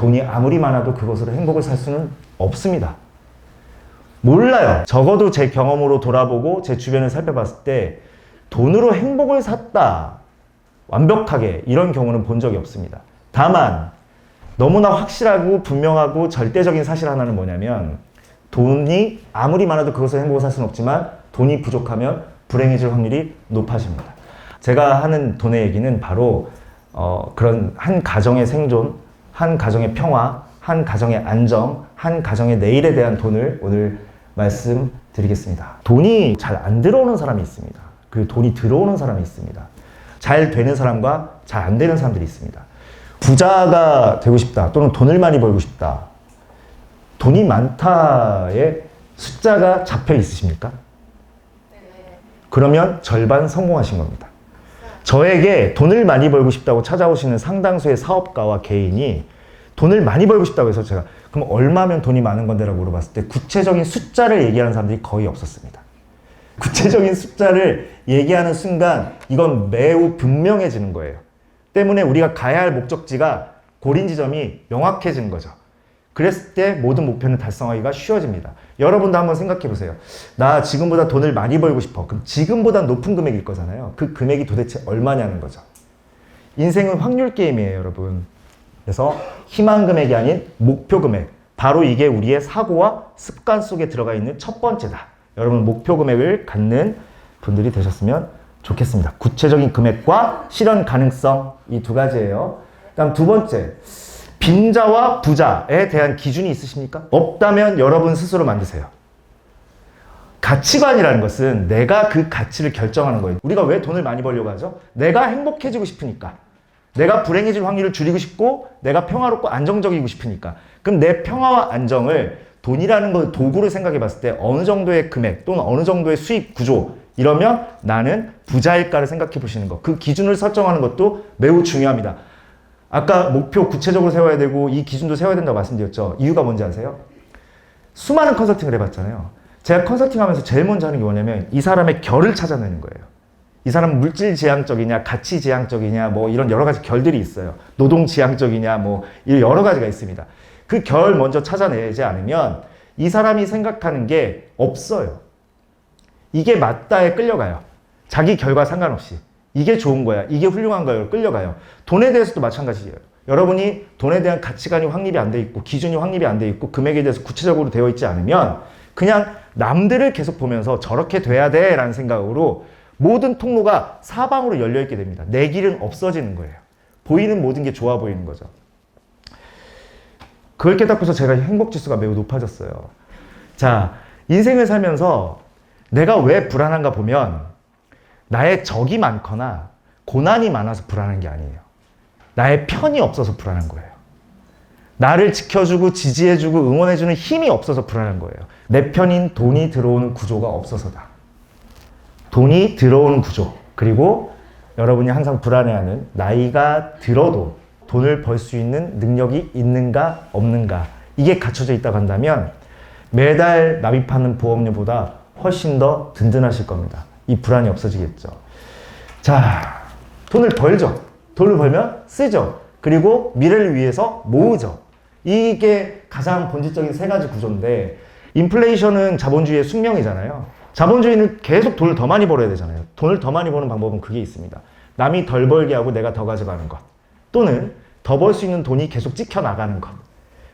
돈이 아무리 많아도 그것으로 행복을 살 수는 없습니다. 몰라요. 적어도 제 경험으로 돌아보고 제 주변을 살펴봤을 때 돈으로 행복을 샀다. 완벽하게 이런 경우는 본 적이 없습니다. 다만 너무나 확실하고 분명하고 절대적인 사실 하나는 뭐냐면 돈이 아무리 많아도 그것을 행복을 살 수는 없지만 돈이 부족하면 불행해질 확률이 높아집니다. 제가 하는 돈의 얘기는 바로 그런 한 가정의 생존, 한 가정의 평화, 한 가정의 안정, 한 가정의 내일에 대한 돈을 오늘 말씀드리겠습니다. 돈이 잘 안 들어오는 사람이 있습니다. 그리고 돈이 들어오는 사람이 있습니다. 잘 되는 사람과 잘 안 되는 사람들이 있습니다. 부자가 되고 싶다 또는 돈을 많이 벌고 싶다. 돈이 많다의 숫자가 잡혀 있으십니까? 그러면 절반 성공하신 겁니다. 저에게 돈을 많이 벌고 싶다고 찾아오시는 상당수의 사업가와 개인이 돈을 많이 벌고 싶다고 해서 제가 그럼 얼마면 돈이 많은 건데 라고 물어봤을 때 구체적인 숫자를 얘기하는 사람들이 거의 없었습니다. 구체적인 숫자를 얘기하는 순간 이건 매우 분명해지는 거예요. 때문에 우리가 가야 할 목적지가 고린 지점이 명확해지는 거죠. 그랬을 때 모든 목표는 달성하기가 쉬워집니다. 여러분도 한번 생각해 보세요. 나 지금보다 돈을 많이 벌고 싶어. 그럼 지금보다 높은 금액일 거잖아요. 그 금액이 도대체 얼마냐는 거죠. 인생은 확률 게임이에요, 여러분. 그래서 희망 금액이 아닌 목표 금액. 바로 이게 우리의 사고와 습관 속에 들어가 있는 첫 번째다. 여러분 목표 금액을 갖는 분들이 되셨으면 좋겠습니다. 구체적인 금액과 실현 가능성 이 두 가지예요. 다음 두 번째, 빈자와 부자에 대한 기준이 있으십니까? 없다면 여러분 스스로 만드세요. 가치관이라는 것은 내가 그 가치를 결정하는 거예요. 우리가 왜 돈을 많이 벌려고 하죠? 내가 행복해지고 싶으니까. 내가 불행해질 확률을 줄이고 싶고 내가 평화롭고 안정적이고 싶으니까. 그럼 내 평화와 안정을 돈이라는 걸 도구를 생각해 봤을 때 어느 정도의 금액 또는 어느 정도의 수입 구조 이러면 나는 부자일까를 생각해 보시는 것. 그 기준을 설정하는 것도 매우 중요합니다. 아까 목표 구체적으로 세워야 되고 이 기준도 세워야 된다고 말씀드렸죠. 이유가 뭔지 아세요? 수많은 컨설팅을 해봤잖아요. 제가 컨설팅하면서 제일 먼저 하는 게 뭐냐면 이 사람의 결을 찾아내는 거예요. 이 사람은 물질 지향적이냐 가치 지향적이냐 뭐 이런 여러 가지 결들이 있어요. 노동 지향적이냐 뭐 이런 여러 가지가 있습니다. 그 결 먼저 찾아내지 않으면 이 사람이 생각하는 게 없어요. 이게 맞다에 끌려가요. 자기 결과 상관없이. 이게 좋은 거야. 이게 훌륭한 거야. 끌려가요. 돈에 대해서도 마찬가지예요. 여러분이 돈에 대한 가치관이 확립이 안 돼 있고 기준이 확립이 안 돼 있고 금액에 대해서 구체적으로 되어 있지 않으면 그냥 남들을 계속 보면서 저렇게 돼야 돼 라는 생각으로 모든 통로가 사방으로 열려 있게 됩니다. 내 길은 없어지는 거예요. 보이는 모든 게 좋아 보이는 거죠. 그걸 깨닫고서 제가 행복지수가 매우 높아졌어요. 자, 인생을 살면서 내가 왜 불안한가 보면 나의 적이 많거나 고난이 많아서 불안한 게 아니에요. 나의 편이 없어서 불안한 거예요. 나를 지켜주고 지지해주고 응원해주는 힘이 없어서 불안한 거예요. 내 편인 돈이 들어오는 구조가 없어서다. 돈이 들어오는 구조. 그리고 여러분이 항상 불안해하는 나이가 들어도 돈을 벌 수 있는 능력이 있는가 없는가 이게 갖춰져 있다고 한다면 매달 납입하는 보험료보다 훨씬 더 든든하실 겁니다. 이 불안이 없어지겠죠. 자, 돈을 벌죠. 돈을 벌면 쓰죠. 그리고 미래를 위해서 모으죠. 이게 가장 본질적인 세 가지 구조인데 인플레이션은 자본주의의 숙명이잖아요. 자본주의는 계속 돈을 더 많이 벌어야 되잖아요. 돈을 더 많이 버는 방법은 그게 있습니다. 남이 덜 벌게 하고 내가 더 가져가는 것. 또는 더 벌 수 있는 돈이 계속 찍혀 나가는 것.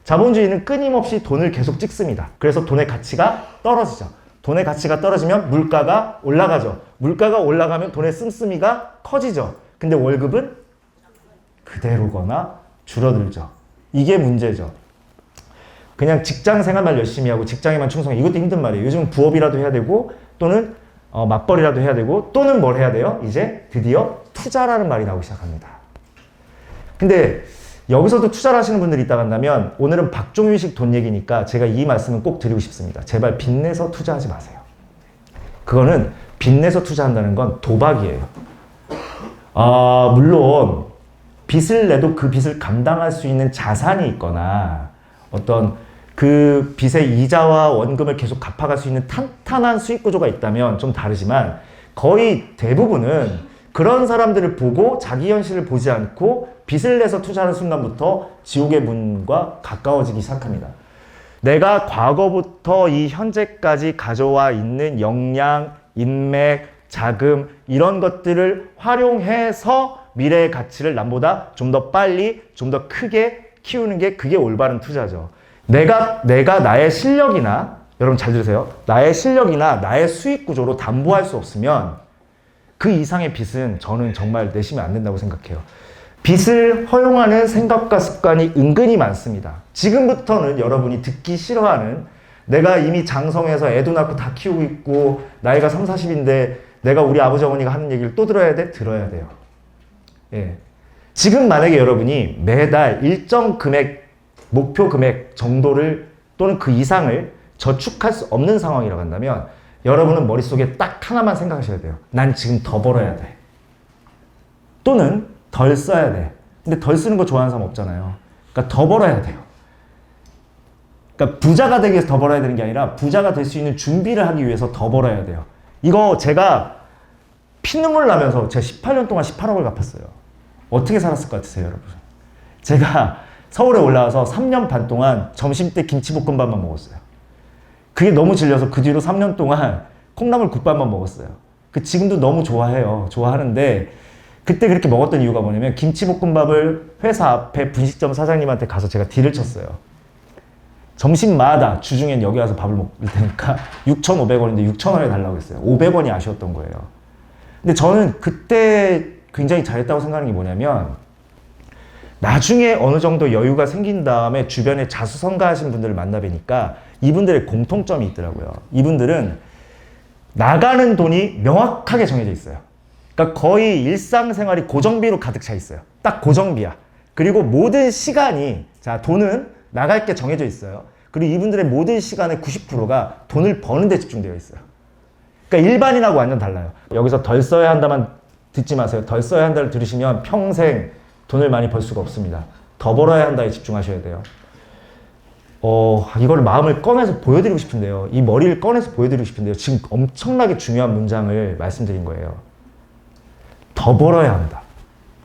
자본주의는 끊임없이 돈을 계속 찍습니다. 그래서 돈의 가치가 떨어지죠. 돈의 가치가 떨어지면 물가가 올라가죠. 물가가 올라가면 돈의 씀씀이가 커지죠. 근데 월급은 그대로거나 줄어들죠. 이게 문제죠. 그냥 직장 생활만 열심히 하고 직장에만 충성해. 이것도 힘든 말이에요. 요즘 부업이라도 해야 되고 또는 맞벌이라도 해야 되고 또는 뭘 해야 돼요? 이제 드디어 투자라는 말이 나오기 시작합니다. 근데 여기서도 투자를 하시는 분들이 있다고 한다면 오늘은 박종윤식 돈 얘기니까 제가 이 말씀은 꼭 드리고 싶습니다. 제발 빚내서 투자하지 마세요. 그거는 빚내서 투자한다는 건 도박이에요. 물론 빚을 내도 그 빚을 감당할 수 있는 자산이 있거나 어떤 그 빚의 이자와 원금을 계속 갚아갈 수 있는 탄탄한 수익 구조가 있다면 좀 다르지만 거의 대부분은 그런 사람들을 보고 자기 현실을 보지 않고 빚을 내서 투자하는 순간부터 지옥의 문과 가까워지기 시작합니다. 내가 과거부터 이 현재까지 가져와 있는 역량, 인맥, 자금 이런 것들을 활용해서 미래의 가치를 남보다 좀 더 빨리, 좀 더 크게 키우는 게 그게 올바른 투자죠. 내가 나의 실력이나 여러분 잘 들으세요. 나의 실력이나 나의 수익 구조로 담보할 수 없으면 그 이상의 빚은 저는 정말 내시면 안 된다고 생각해요. 빚을 허용하는 생각과 습관이 은근히 많습니다. 지금부터는 여러분이 듣기 싫어하는 내가 이미 장성해서 애도 낳고 다 키우고 있고 나이가 30, 40인데 내가 우리 아버지 어머니가 하는 얘기를 또 들어야 돼? 들어야 돼요. 예. 지금 만약에 여러분이 매달 일정 금액, 목표 금액 정도를 또는 그 이상을 저축할 수 없는 상황이라고 한다면 여러분은 머릿속에 딱 하나만 생각하셔야 돼요. 난 지금 더 벌어야 돼. 또는 덜 써야 돼. 근데 덜 쓰는 거 좋아하는 사람 없잖아요. 그러니까 더 벌어야 돼요. 그러니까 부자가 되기 위해서 더 벌어야 되는 게 아니라 부자가 될 수 있는 준비를 하기 위해서 더 벌어야 돼요. 이거 제가 피눈물 나면서 제가 18년 동안 18억을 갚았어요. 어떻게 살았을 것 같으세요, 여러분? 제가 서울에 올라와서 3년 반 동안 점심때 김치볶음밥만 먹었어요. 그게 너무 질려서 그 뒤로 3년 동안 콩나물 국밥만 먹었어요. 지금도 너무 좋아해요. 좋아하는데 그때 그렇게 먹었던 이유가 뭐냐면 김치볶음밥을 회사 앞에 분식점 사장님한테 가서 제가 딜을 쳤어요. 점심마다 주중엔 여기 와서 밥을 먹을 테니까 6,500원인데 6,000원에 달라고 했어요. 500원이 아쉬웠던 거예요. 근데 저는 그때 굉장히 잘했다고 생각하는 게 뭐냐면 나중에 어느 정도 여유가 생긴 다음에 주변에 자수성가하신 분들을 만나 뵈니까 이분들의 공통점이 있더라고요. 이분들은 나가는 돈이 명확하게 정해져 있어요. 그러니까 거의 일상생활이 고정비로 가득 차 있어요. 딱 고정비야. 그리고 모든 시간이, 자, 돈은 나갈 게 정해져 있어요. 그리고 이분들의 모든 시간의 90%가 돈을 버는 데 집중되어 있어요. 그러니까 일반인하고 완전 달라요. 여기서 덜 써야 한다만 듣지 마세요. 덜 써야 한다를 들으시면 평생 돈을 많이 벌 수가 없습니다. 더 벌어야 한다에 집중하셔야 돼요. 이걸 마음을 꺼내서 보여드리고 싶은데요. 이 머리를 꺼내서 보여드리고 싶은데요. 지금 엄청나게 중요한 문장을 말씀드린 거예요. 더 벌어야 한다.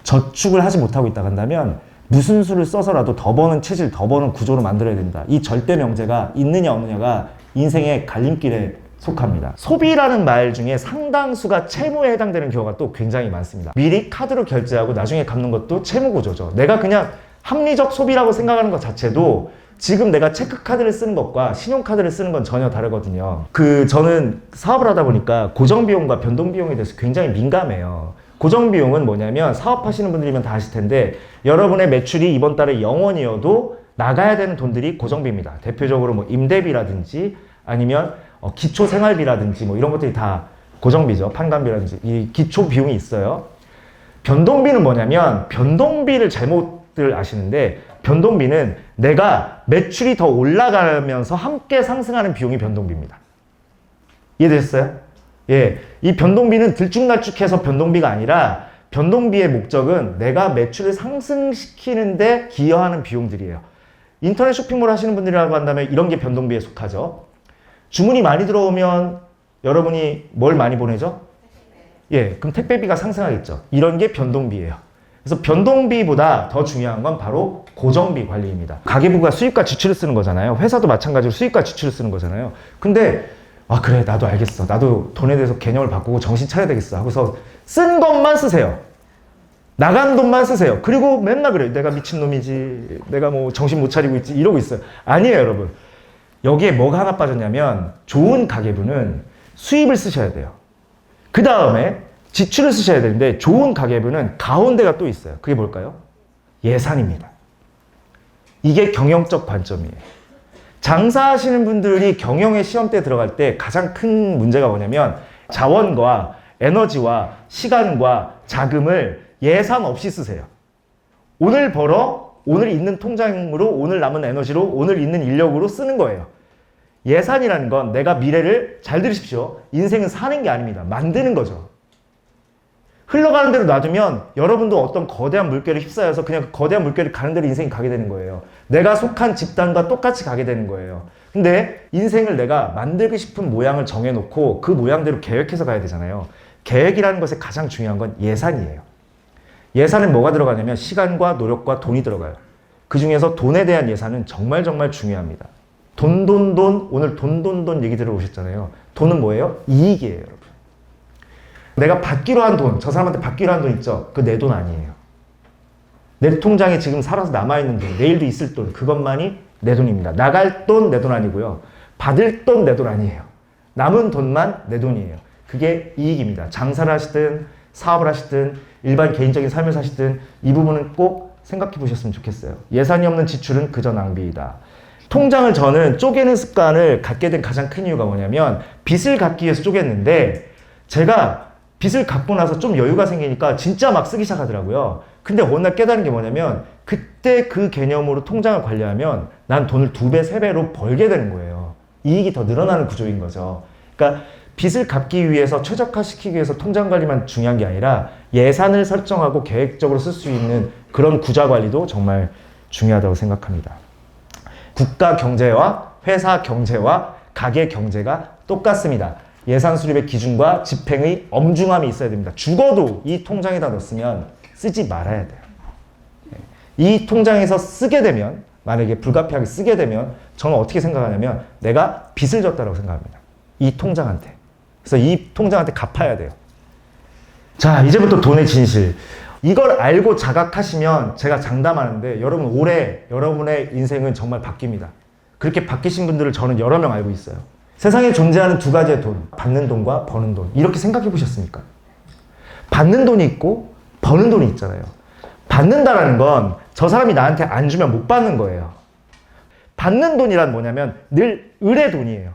저축을 하지 못하고 있다고 한다면 무슨 수를 써서라도 더 버는 체질, 더 버는 구조로 만들어야 된다. 이 절대 명제가 있느냐 없느냐가 인생의 갈림길에 속합니다. 소비라는 말 중에 상당수가 채무에 해당되는 경우가 또 굉장히 많습니다. 미리 카드로 결제하고 나중에 갚는 것도 채무 구조죠. 내가 그냥 합리적 소비라고 생각하는 것 자체도 지금 내가 체크카드를 쓰는 것과 신용카드를 쓰는 건 전혀 다르거든요. 저는 사업을 하다 보니까 고정비용과 변동비용에 대해서 굉장히 민감해요. 고정비용은 뭐냐면 사업하시는 분들이면 다 아실 텐데 여러분의 매출이 이번 달에 0원이어도 나가야 되는 돈들이 고정비입니다. 대표적으로 뭐 임대비라든지 아니면 기초 생활비라든지 뭐 이런 것들이 다 고정비죠. 판관비라든지 이 기초 비용이 있어요. 변동비는 뭐냐면 변동비를 잘못들 아시는데 변동비는 내가 매출이 더 올라가면서 함께 상승하는 비용이 변동비입니다. 이해되셨어요? 예, 이 변동비는 들쭉날쭉해서 변동비가 아니라 변동비의 목적은 내가 매출을 상승시키는데 기여하는 비용들이에요. 인터넷 쇼핑몰 하시는 분들이라고 한다면 이런 게 변동비에 속하죠. 주문이 많이 들어오면 여러분이 뭘 많이 보내죠? 예, 그럼 택배비가 상승하겠죠. 이런 게 변동비예요. 그래서 변동비보다 더 중요한 건 바로 고정비 관리입니다. 가계부가 수입과 지출을 쓰는 거잖아요. 회사도 마찬가지로 수입과 지출을 쓰는 거잖아요. 근데 그래, 나도 알겠어. 나도 돈에 대해서 개념을 바꾸고 정신 차려야 되겠어 하고서 쓴 것만 쓰세요. 나간 돈만 쓰세요. 그리고 맨날 그래요. 내가 미친놈이지. 내가 뭐 정신 못 차리고 있지. 이러고 있어요. 아니에요, 여러분. 여기에 뭐가 하나 빠졌냐면 좋은 가계부는 수입을 쓰셔야 돼요. 그 다음에 지출을 쓰셔야 되는데 좋은 가계부는 가운데가 또 있어요. 그게 뭘까요? 예산입니다. 이게 경영적 관점이에요. 장사하시는 분들이 경영의 시험대에 들어갈 때 가장 큰 문제가 뭐냐면 자원과 에너지와 시간과 자금을 예산 없이 쓰세요. 오늘 벌어 오늘 있는 통장으로 오늘 남은 에너지로 오늘 있는 인력으로 쓰는 거예요. 예산이라는 건 내가 미래를 잘 들으십시오. 인생은 사는 게 아닙니다. 만드는 거죠. 흘러가는 대로 놔두면 여러분도 어떤 거대한 물결에 휩싸여서 그냥 그 거대한 물결이 가는 대로 인생이 가게 되는 거예요. 내가 속한 집단과 똑같이 가게 되는 거예요. 근데 인생을 내가 만들고 싶은 모양을 정해놓고 그 모양대로 계획해서 가야 되잖아요. 계획이라는 것에 가장 중요한 건 예산이에요. 예산은 뭐가 들어가냐면 시간과 노력과 돈이 들어가요. 그 중에서 돈에 대한 예산은 정말 정말 중요합니다. 돈. 오늘 돈 얘기 들어보셨잖아요. 돈은 뭐예요? 이익이에요, 여러분. 내가 받기로 한 돈, 저 사람한테 받기로 한 돈 있죠? 그 내 돈 아니에요. 내 통장에 지금 살아서 남아있는 돈, 내일도 있을 돈, 그것만이 내 돈입니다. 나갈 돈 내 돈 아니고요. 받을 돈 내 돈 아니에요. 남은 돈만 내 돈이에요. 그게 이익입니다. 장사를 하시든 사업을 하시든 일반 개인적인 삶을 사시든 이 부분은 꼭 생각해 보셨으면 좋겠어요. 예산이 없는 지출은 그저 낭비이다. 통장을 저는 쪼개는 습관을 갖게 된 가장 큰 이유가 뭐냐면 빚을 갚기 위해서 쪼갰는데 제가 빚을 갚고 나서 좀 여유가 생기니까 진짜 막 쓰기 시작하더라고요. 근데 어느 날 깨달은 게 뭐냐면 그때 그 개념으로 통장을 관리하면 난 돈을 2배, 3배로 벌게 되는 거예요. 이익이 더 늘어나는 구조인 거죠. 그러니까 빚을 갚기 위해서 최적화시키기 위해서 통장 관리만 중요한 게 아니라 예산을 설정하고 계획적으로 쓸 수 있는 그런 구좌 관리도 정말 중요하다고 생각합니다. 국가 경제와 회사 경제와 가게 경제가 똑같습니다. 예산 수립의 기준과 집행의 엄중함이 있어야 됩니다. 죽어도 이 통장에다 넣었으면 쓰지 말아야 돼요. 이 통장에서 쓰게 되면, 만약에 불가피하게 쓰게 되면 저는 어떻게 생각하냐면 내가 빚을 졌다고 생각합니다. 이 통장한테. 그래서 이 통장한테 갚아야 돼요. 자, 이제부터 돈의 진실. 이걸 알고 자각하시면 제가 장담하는데 여러분 올해 여러분의 인생은 정말 바뀝니다. 그렇게 바뀌신 분들을 저는 여러 명 알고 있어요. 세상에 존재하는 두 가지의 돈, 받는 돈과 버는 돈. 이렇게 생각해 보셨습니까? 받는 돈이 있고 버는 돈이 있잖아요. 받는다라는 건 저 사람이 나한테 안 주면 못 받는 거예요. 받는 돈이란 뭐냐면 늘 을의 돈이에요.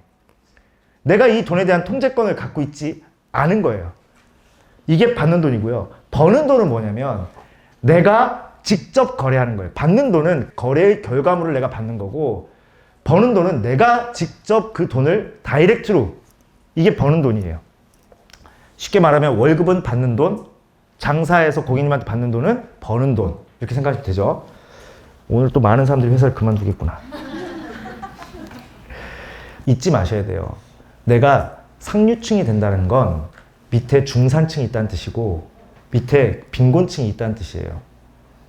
내가 이 돈에 대한 통제권을 갖고 있지 않은 거예요. 이게 받는 돈이고요. 버는 돈은 뭐냐면 내가 직접 거래하는 거예요. 받는 돈은 거래의 결과물을 내가 받는 거고 버는 돈은 내가 직접 그 돈을 다이렉트로, 이게 버는 돈이에요. 쉽게 말하면 월급은 받는 돈, 장사해서 고객님한테 받는 돈은 버는 돈, 이렇게 생각하시면 되죠. 오늘 또 많은 사람들이 회사를 그만두겠구나. 잊지 마셔야 돼요. 내가 상류층이 된다는 건 밑에 중산층이 있다는 뜻이고 밑에 빈곤층이 있다는 뜻이에요.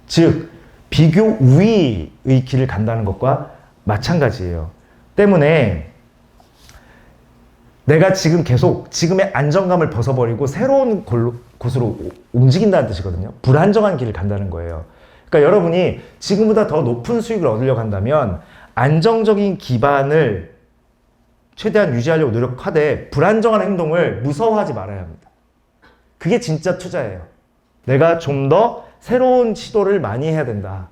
즉 비교 우위의 길을 간다는 것과 마찬가지예요. 때문에 내가 지금 계속 지금의 안정감을 벗어버리고 새로운 곳으로 움직인다는 뜻이거든요. 불안정한 길을 간다는 거예요. 그러니까 여러분이 지금보다 더 높은 수익을 얻으려고 한다면 안정적인 기반을 최대한 유지하려고 노력하되 불안정한 행동을 무서워하지 말아야 합니다. 그게 진짜 투자예요. 내가 좀 더 새로운 시도를 많이 해야 된다.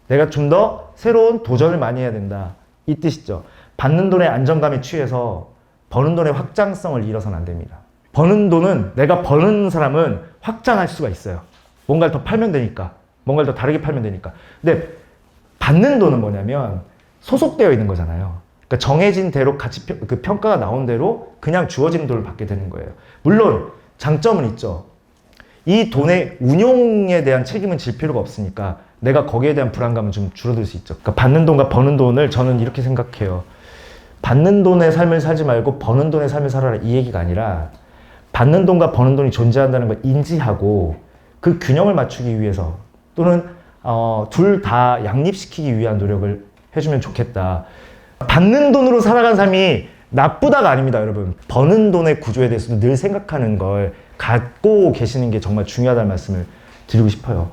내가 좀 더 새로운 도전을 많이 해야 된다. 이 뜻이죠. 받는 돈에 안정감에 취해서 버는 돈의 확장성을 잃어서는 안 됩니다. 버는 돈은, 내가 버는 사람은 확장할 수가 있어요. 뭔가를 더 팔면 되니까. 뭔가를 더 다르게 팔면 되니까. 근데 받는 돈은 뭐냐면 소속되어 있는 거잖아요. 그러니까 정해진 대로 가치 그 평가가 나온 대로 그냥 주어지는 돈을 받게 되는 거예요. 물론 장점은 있죠. 이 돈의 운용에 대한 책임은 질 필요가 없으니까 내가 거기에 대한 불안감은 좀 줄어들 수 있죠. 그러니까 받는 돈과 버는 돈을 저는 이렇게 생각해요. 받는 돈의 삶을 살지 말고 버는 돈의 삶을 살아라, 이 얘기가 아니라 받는 돈과 버는 돈이 존재한다는 걸 인지하고 그 균형을 맞추기 위해서 또는 둘 다 양립시키기 위한 노력을 해주면 좋겠다. 받는 돈으로 살아간 삶이 나쁘다가 아닙니다, 여러분. 버는 돈의 구조에 대해서도 늘 생각하는 걸 갖고 계시는 게 정말 중요하다는 말씀을 드리고 싶어요.